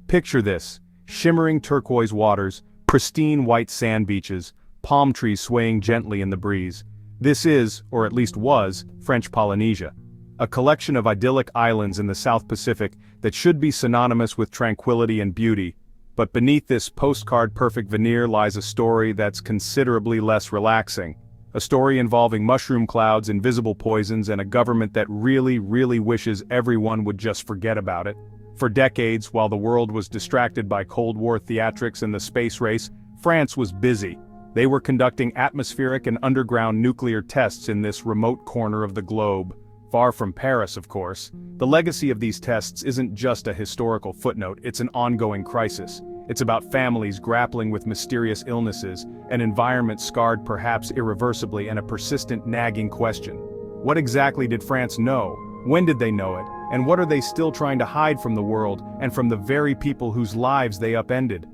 Picture this: shimmering turquoise waters, pristine white sand beaches, palm trees swaying gently in the breeze. This is, or at least was, French Polynesia. A collection of idyllic islands in the South Pacific that should be synonymous with tranquility and beauty. But beneath this postcard-perfect veneer lies a story that's considerably less relaxing. A story involving mushroom clouds, invisible poisons, and a government that really wishes everyone would just forget about it. For decades, while the world was distracted by Cold War theatrics and the space race, France was busy. They were conducting atmospheric and underground nuclear tests in this remote corner of the globe. Far from Paris, of course. The legacy of these tests isn't just a historical footnote, it's an ongoing crisis. It's about families grappling with mysterious illnesses, an environment scarred perhaps irreversibly, and a persistent nagging question. What exactly did France know? When did they know it? And what are they still trying to hide from the world, and from the very people whose lives they upended?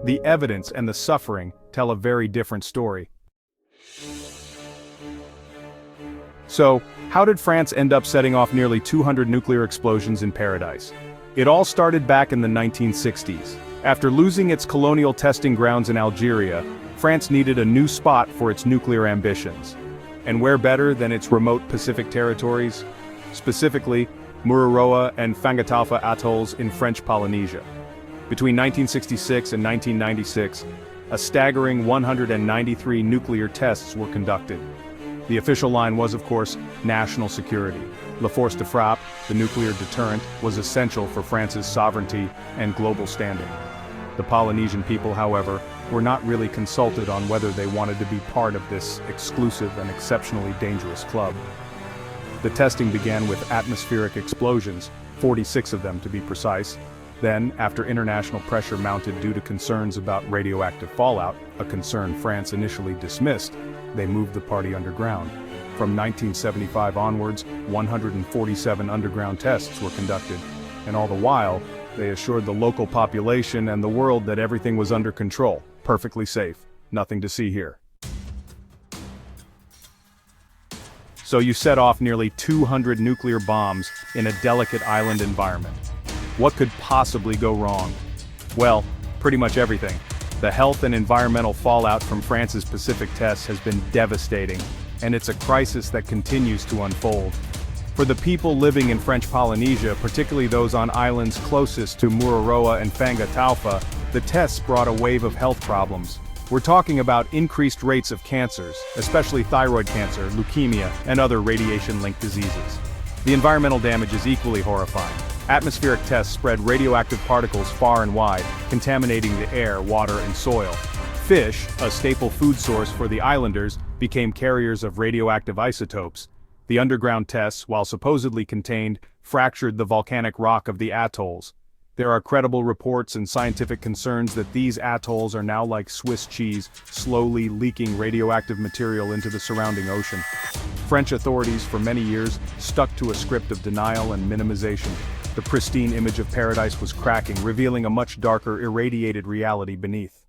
The evidence and the suffering tell a very different story. So, how did France end up setting off nearly 200 nuclear explosions in paradise? It all started back in the 1960s. After losing its colonial testing grounds in Algeria, France needed a new spot for its nuclear ambitions. And where better than its remote Pacific territories? Specifically, Mururoa and Fangataufa atolls in French Polynesia. Between 1966 and 1996, a staggering 193 nuclear tests were conducted. The official line was, of course, national security. La force de frappe, the nuclear deterrent, was essential for France's sovereignty and global standing. The Polynesian people, however, were not really consulted on whether they wanted to be part of this exclusive and exceptionally dangerous club. The testing began with atmospheric explosions, 46 of them to be precise. Then, after international pressure mounted due to concerns about radioactive fallout, a concern France initially dismissed, they moved the party underground. From 1975 onwards, 147 underground tests were conducted, and all the while, they assured the local population and the world that everything was under control, perfectly safe, nothing to see here. So you set off nearly 200 nuclear bombs in a delicate island environment. What could possibly go wrong? Well, pretty much everything. The health and environmental fallout from France's Pacific tests has been devastating, and it's a crisis that continues to unfold. For the people living in French Polynesia, particularly those on islands closest to Mururoa and Fangataufa, the tests brought a wave of health problems. We're talking about increased rates of cancers, especially thyroid cancer, leukemia, and other radiation-linked diseases. The environmental damage is equally horrifying. Atmospheric tests spread radioactive particles far and wide, contaminating the air, water, and soil. Fish, a staple food source for the islanders, became carriers of radioactive isotopes. The underground tests, while supposedly contained, fractured the volcanic rock of the atolls. There are credible reports and scientific concerns that these atolls are now like Swiss cheese, slowly leaking radioactive material into the surrounding ocean. French authorities for many years stuck to a script of denial and minimization. The pristine image of paradise was cracking, revealing a much darker, irradiated reality beneath.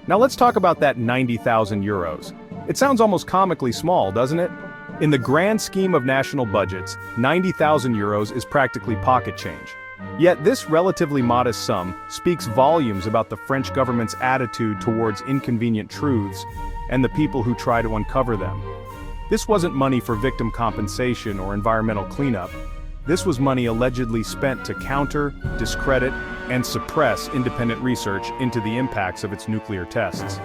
Now let's talk about that 90,000 euros. It sounds almost comically small, doesn't it? In the grand scheme of national budgets, 90,000 euros is practically pocket change. Yet this relatively modest sum speaks volumes about the French government's attitude towards inconvenient truths and the people who try to uncover them. This wasn't money for victim compensation or environmental cleanup. This was money allegedly spent to counter, discredit, and suppress independent research into the impacts of its nuclear tests.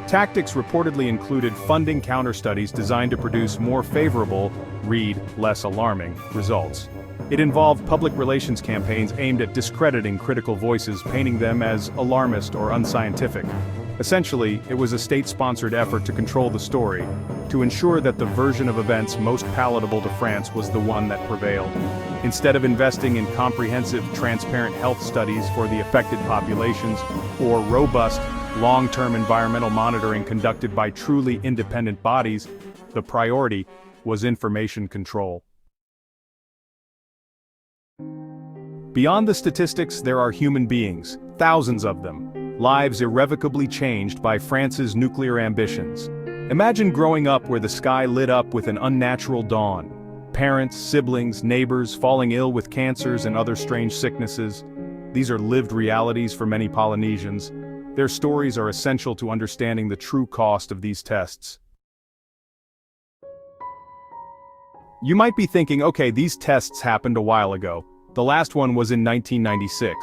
Tactics reportedly included funding counter-studies designed to produce more favorable, read less alarming, results. It involved public relations campaigns aimed at discrediting critical voices, painting them as alarmist or unscientific. Essentially, it was a state-sponsored effort to control the story, to ensure that the version of events most palatable to France was the one that prevailed. Instead of investing in comprehensive, transparent health studies for the affected populations, or robust, long-term environmental monitoring conducted by truly independent bodies, the priority was information control. Beyond the statistics, there are human beings, thousands of them, lives irrevocably changed by France's nuclear ambitions. Imagine growing up where the sky lit up with an unnatural dawn. parents, siblings, neighbors falling ill with cancers and other strange sicknesses. These are lived realities for many Polynesians. Their stories are essential to understanding the true cost of these tests. You might be thinking, okay, these tests happened a while ago. The last one was in 1996.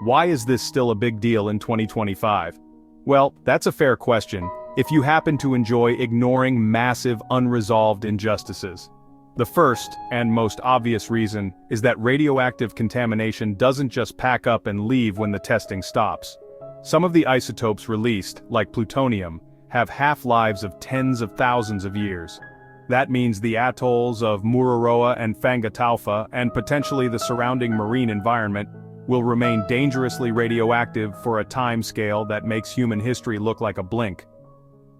Why is this still a big deal in 2025? Well, that's a fair question, if you happen to enjoy ignoring massive unresolved injustices. The first, and most obvious reason, is that radioactive contamination doesn't just pack up and leave when the testing stops. Some of the isotopes released, like plutonium, have half-lives of tens of thousands of years. That means the atolls of Mururoa and Fangataufa and potentially the surrounding marine environment will remain dangerously radioactive for a time scale that makes human history look like a blink.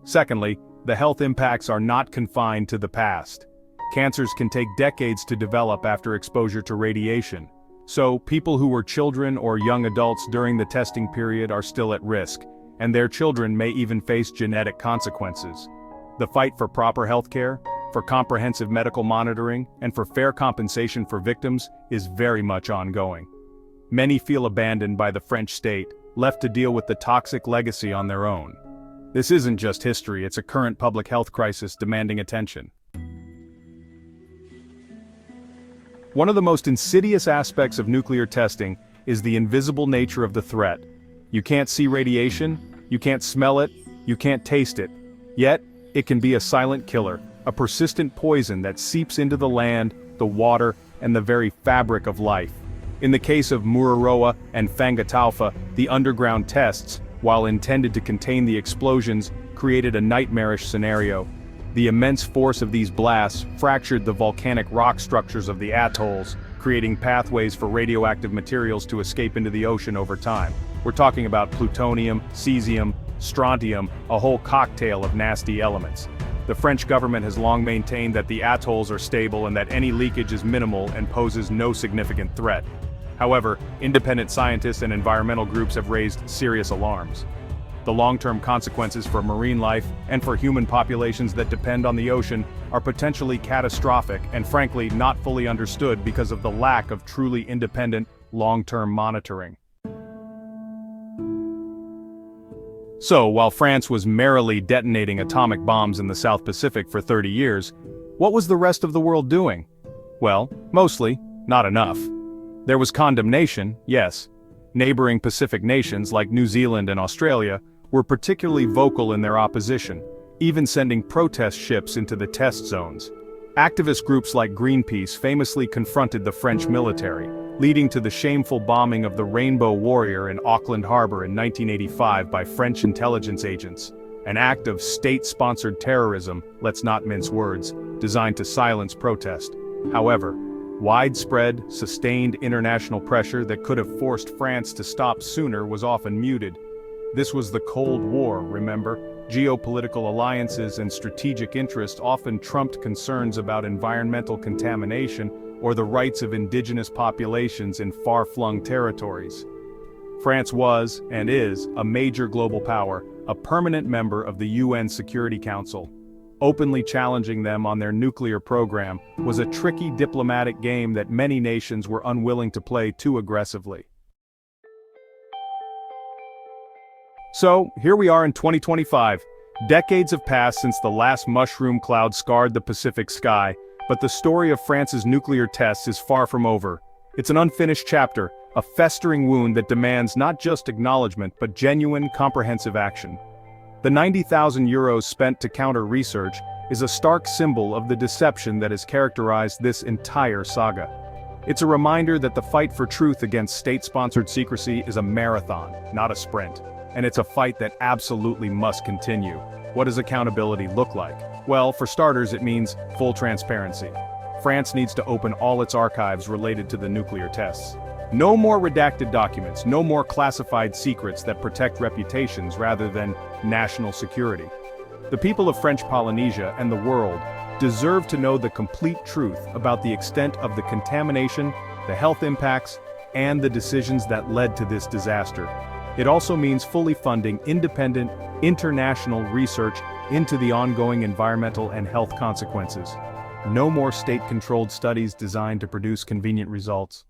Secondly, the health impacts are not confined to the past. Cancers can take decades to develop after exposure to radiation. So, people who were children or young adults during the testing period are still at risk, and their children may even face genetic consequences. The fight for proper healthcare, for comprehensive medical monitoring, and for fair compensation for victims is very much ongoing. Many feel abandoned by the French state, left to deal with the toxic legacy on their own. This isn't just history, it's a current public health crisis demanding attention. One of the most insidious aspects of nuclear testing is the invisible nature of the threat. You can't see radiation, you can't smell it, you can't taste it. Yet, it can be a silent killer, a persistent poison that seeps into the land, the water, and the very fabric of life. In the case of Mururoa and Fangataufa, the underground tests, while intended to contain the explosions, created a nightmarish scenario. The immense force of these blasts fractured the volcanic rock structures of the atolls, creating pathways for radioactive materials to escape into the ocean over time. We're talking about plutonium, cesium, strontium, a whole cocktail of nasty elements. The French government has long maintained that the atolls are stable and that any leakage is minimal and poses no significant threat. However, independent scientists and environmental groups have raised serious alarms. The long-term consequences for marine life and for human populations that depend on the ocean are potentially catastrophic and frankly not fully understood because of the lack of truly independent, long-term monitoring. So, while France was merrily detonating atomic bombs in the South Pacific for 30 years, what was the rest of the world doing? Well, mostly, not enough. There was condemnation, yes. Neighboring Pacific nations like New Zealand and Australia were particularly vocal in their opposition, even sending protest ships into the test zones. Activist groups like Greenpeace famously confronted the French military, leading to the shameful bombing of the Rainbow Warrior in Auckland Harbor in 1985 by French intelligence agents, an act of state-sponsored terrorism, let's not mince words, designed to silence protest. However, widespread, sustained international pressure that could have forced France to stop sooner was often muted. This was the Cold War, remember? Geopolitical alliances and strategic interest often trumped concerns about environmental contamination or the rights of indigenous populations in far-flung territories. France was, and is, a major global power, a permanent member of the UN Security Council. Openly challenging them on their nuclear program was a tricky diplomatic game that many nations were unwilling to play too aggressively. So, here we are in 2025. Decades have passed since the last mushroom cloud scarred the Pacific sky, but the story of France's nuclear tests is far from over. It's an unfinished chapter, a festering wound that demands not just acknowledgement but genuine, comprehensive action. The 90,000 euros spent to counter research is a stark symbol of the deception that has characterized this entire saga. It's a reminder that the fight for truth against state-sponsored secrecy is a marathon, not a sprint. And it's a fight that absolutely must continue. What does accountability look like? Well, for starters, it means full transparency. France needs to open all its archives related to the nuclear tests. No more redacted documents, no more classified secrets that protect reputations rather than national security. The people of French Polynesia and the world deserve to know the complete truth about the extent of the contamination, the health impacts, and the decisions that led to this disaster. It also means fully funding independent, international research into the ongoing environmental and health consequences. No more state-controlled studies designed to produce convenient results.